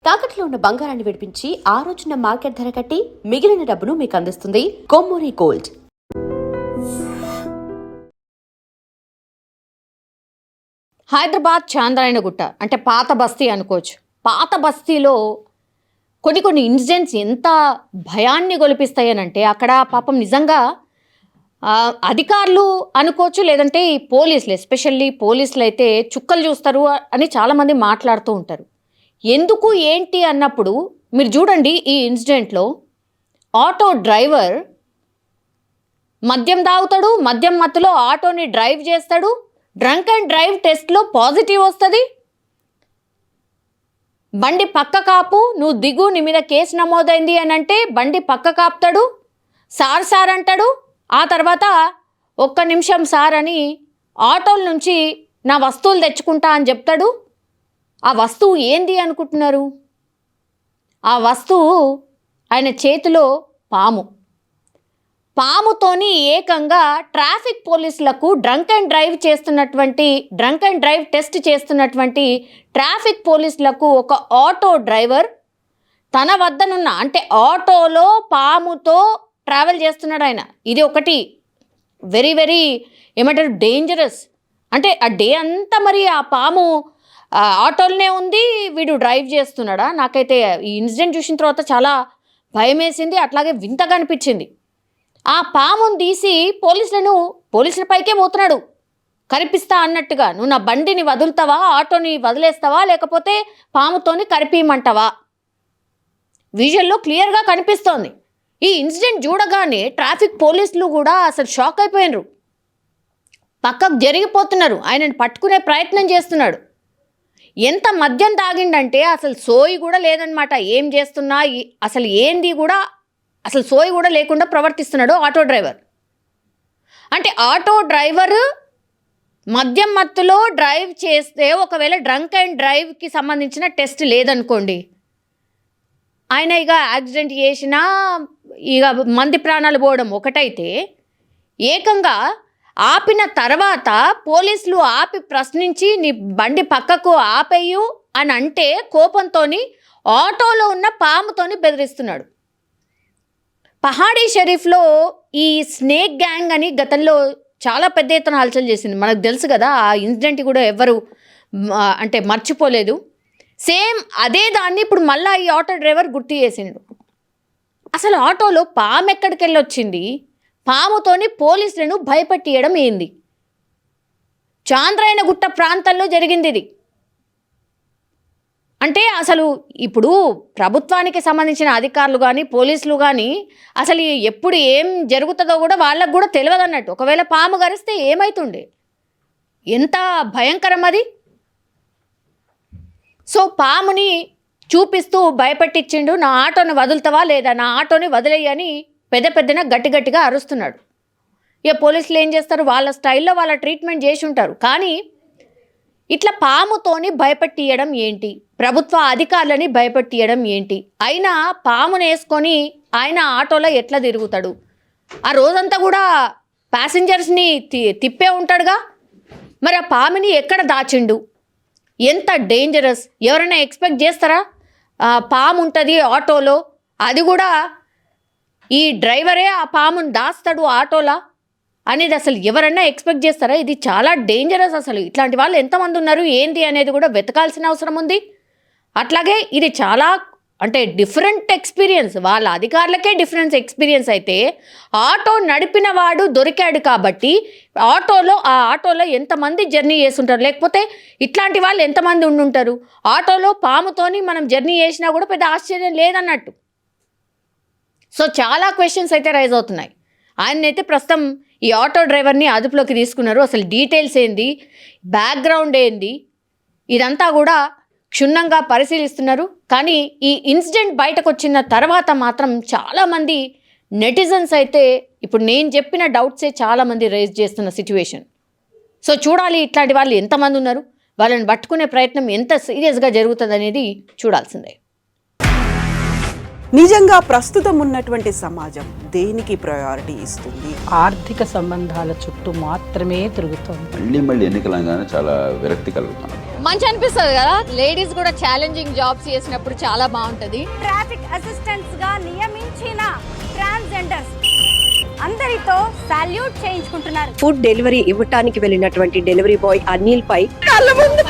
తాకట్లో ఉన్న బంగారాన్ని విడిపించి ఆ రోజున మార్కెట్ ధర కట్టి మిగిలిన డబ్బును మీకు అందిస్తుంది కొమ్మూరి గోల్డ్. హైదరాబాద్ చాంద్రాయణగుట్ట అంటే పాత బస్తీ అనుకోవచ్చు. పాత బస్తీలో కొన్ని ఇన్సిడెంట్స్ ఎంత భయాన్ని గొలిపిస్తాయనంటే అక్కడ పాపం నిజంగా అధికారులు అనుకోవచ్చు, లేదంటే ఈ పోలీసులు, ఎస్పెషల్లీ పోలీసులు అయితే చుక్కలు చూస్తారు అని చాలామంది మాట్లాడుతూ ఉంటారు. ఎందుకు ఏంటి అన్నప్పుడు మీరు చూడండి, ఈ ఇన్సిడెంట్లో ఆటో డ్రైవర్ మద్యం తాగుతాడు, మద్యం మత్తులో ఆటోని డ్రైవ్ చేస్తాడు. డ్రంక్ అండ్ డ్రైవ్ టెస్ట్లో పాజిటివ్ వస్తుంది. బండి పక్క కాపు, నువ్వు దిగు, నీ మీద కేసు నమోదైంది అని అంటే బండి పక్క కాపుతాడు. సార్ అంటాడు. ఆ తర్వాత ఒక్క నిమిషం సార్ అని ఆటోల నుంచి నా వస్తువులు తెచ్చుకుంటా అని చెప్తాడు. ఆ వస్తువు ఏంది అనుకుంటున్నారు? ఆ వస్తువు ఆయన చేతిలో పాముతోని ఏకంగా ట్రాఫిక్ పోలీసులకు డ్రంక్ అండ్ డ్రైవ్ టెస్ట్ చేస్తున్నటువంటి ట్రాఫిక్ పోలీసులకు ఒక ఆటో డ్రైవర్ తన వద్దనున్న, అంటే ఆటోలో పాముతో ట్రావెల్ చేస్తున్నాడు ఆయన. ఇది ఒకటి వెరీ వెరీ ఏమంటారు, డేంజరస్. అంటే ఆ డే అంతా మరి ఆ పాము ఆటోలోనే ఉంది, వీడు డ్రైవ్ చేస్తున్నాడా? నాకైతే ఈ ఇన్సిడెంట్ చూసిన తర్వాత చాలా భయం వేసింది, అట్లాగే వింతగా అనిపించింది. ఆ పామును తీసి పోలీసుల పైకే పోతున్నాడు కరిపిస్తా అన్నట్టుగా. నువ్వు నా బండిని వదులుతావా, ఆటోని వదిలేస్తావా, లేకపోతే పాముతోని కరిపియమంటావా? విజువల్లో క్లియర్గా కనిపిస్తోంది. ఈ ఇన్సిడెంట్ చూడగానే ట్రాఫిక్ పోలీసులు కూడా అసలు షాక్ అయిపోయినారు. పక్కకు జరిగిపోతున్నారు, ఆయనను పట్టుకునే ప్రయత్నం చేస్తున్నాడు. ఎంత మద్యం తాగిండంటే అసలు సోయి కూడా లేదనమాట. ఏం చేస్తున్నా అసలు ఏంది కూడా అసలు సోయి కూడా లేకుండా ప్రవర్తిస్తున్నాడు ఆటో డ్రైవర్. అంటే ఆటో డ్రైవర్ మద్యం మత్తులో డ్రైవ్ చేస్తే, ఒకవేళ డ్రంక్ అండ్ డ్రైవ్కి సంబంధించిన టెస్ట్ లేదనుకోండి, ఆయన ఇక యాక్సిడెంట్ చేసినా ఇక మంది ప్రాణాలు పోవడం ఒకటైతే, ఏకంగా ఆపిన తర్వాత పోలీసులు ఆపి ప్రశ్నించి నీ బండి పక్కకు ఆపేయు అని అంటే కోపంతో ఆటోలో ఉన్న పాముతోని బెదిరిస్తున్నాడు. పహాడీ షరీఫ్లో ఈ స్నేక్ గ్యాంగ్ అని గతంలో చాలా పెద్ద ఎత్తున హల్చల్ చేసింది, మనకు తెలుసు కదా. ఆ ఇన్సిడెంట్ కూడా ఎవ్వరు అంటే మర్చిపోలేదు. సేమ్ అదే దాన్ని ఇప్పుడు మళ్ళీ ఈ ఆటో డ్రైవర్ గుర్తు చేసిండు. అసలు ఆటోలో పాము ఎక్కడికి వెళ్ళొచ్చింది? పాముతోని పోలీసులను భయపెట్టియడం ఏంది? చాంద్రాయణగుట్ట ప్రాంతంలో జరిగింది ఇది. అంటే అసలు ఇప్పుడు ప్రభుత్వానికి సంబంధించిన అధికారులు కానీ పోలీసులు కానీ అసలు ఎప్పుడు ఏం జరుగుతుందో కూడా వాళ్ళకు కూడా తెలియదు అన్నట్టు. ఒకవేళ పాము గరిస్తే ఏమవుతుండే? ఎంత భయంకరం అది. సో పాముని చూపిస్తూ భయపెట్టించిండు. నా ఆటోని వదులుతావా లేదా, నా ఆటోని వదిలేయని పెద్దన గట్టిగా అరుస్తున్నాడు. ఇక పోలీసులు ఏం చేస్తారు, వాళ్ళ స్టైల్లో వాళ్ళ ట్రీట్మెంట్ చేసి ఉంటారు. కానీ ఇట్లా పాముతోని భయపెట్టియడం ఏంటి? ప్రభుత్వ అధికారులని భయపెట్టియడం ఏంటి? అయినా పాముని వేసుకొని ఆయన ఆటోలో ఎట్లా తిరుగుతాడు? ఆ రోజంతా కూడా ప్యాసింజర్స్ని తిప్పే ఉంటాడుగా. మరి ఆ పాముని ఎక్కడ దాచిండు? ఎంత డేంజరస్! ఎవరైనా ఎక్స్పెక్ట్ చేస్తారా పాము ఉంటుంది ఆటోలో? అది కూడా ఈ డ్రైవరే ఆ పాముని దాస్తాడు ఆటోలా అనేది అసలు ఎవరన్నా ఎక్స్పెక్ట్ చేస్తారా? ఇది చాలా డేంజరస్. అసలు ఇట్లాంటి వాళ్ళు ఎంతమంది ఉన్నారు ఏంటి అనేది కూడా వెతకాల్సిన అవసరం ఉంది. అట్లాగే ఇది చాలా అంటే డిఫరెంట్ ఎక్స్పీరియన్స్, వాళ్ళ అధికారులకే ఎక్స్పీరియన్స్ అయితే ఆటో నడిపిన వాడు దొరికాడు కాబట్టి ఆ ఆటోలో ఎంతమంది జర్నీ చేస్తుంటారు, లేకపోతే ఇట్లాంటి వాళ్ళు ఎంతమంది ఉండుంటారు? ఆటోలో పాముతోని మనం జర్నీ చేసినా కూడా పెద్ద ఆశ్చర్యం లేదన్నట్టు. సో చాలా క్వశ్చన్స్ అయితే రైజ్ అవుతున్నాయి. ఆయనైతే ప్రస్తుతం ఈ ఆటో డ్రైవర్ని అదుపులోకి తీసుకున్నారు. అసలు డీటెయిల్స్ ఏంది, బ్యాక్గ్రౌండ్ ఏంది, ఇదంతా కూడా క్షుణ్ణంగా పరిశీలిస్తున్నారు. కానీ ఈ ఇన్సిడెంట్ బయటకు వచ్చిన తర్వాత మాత్రం చాలామంది నెటిజన్స్ అయితే ఇప్పుడు నేను చెప్పిన డౌట్సే చాలామంది రైజ్ చేస్తున్న సిచ్యువేషన్. సో చూడాలి ఇట్లాంటి వాళ్ళు ఎంతమంది ఉన్నారు, వాళ్ళని పట్టుకునే ప్రయత్నం ఎంత సీరియస్గా జరుగుతుంది అనేది చూడాల్సిందే. నిజంగా ప్రస్తుతం ఉన్నటువంటి సమాజం దేనికి ప్రయారిటీ ఇస్తుంది? ఆర్థిక సంబంధాల చుట్టూ మాత్రమే తిరుగుతుంది. మళ్ళీ ఎన్నికలంగానే చాలా విరక్తి కలుగుతాను. మంచి అనిపిస్తుంది కదా, లేడీస్ కూడా ఛాలెంజింగ్ జాబ్స్ చేసినప్పుడు చాలా బాగుంటది. ట్రాఫిక్ అసిస్టెంట్స్ గా నియమించిన ట్రాన్స్జెండర్స్ అందరితో సాల్యూట్ చేయించుకుంటున్నారు. ఫుడ్ డెలివరీ ఇవ్వటానికి వెళ్ళినటువంటి డెలివరీ బాయ్ అనిల్ పై కళ్ళ ముందు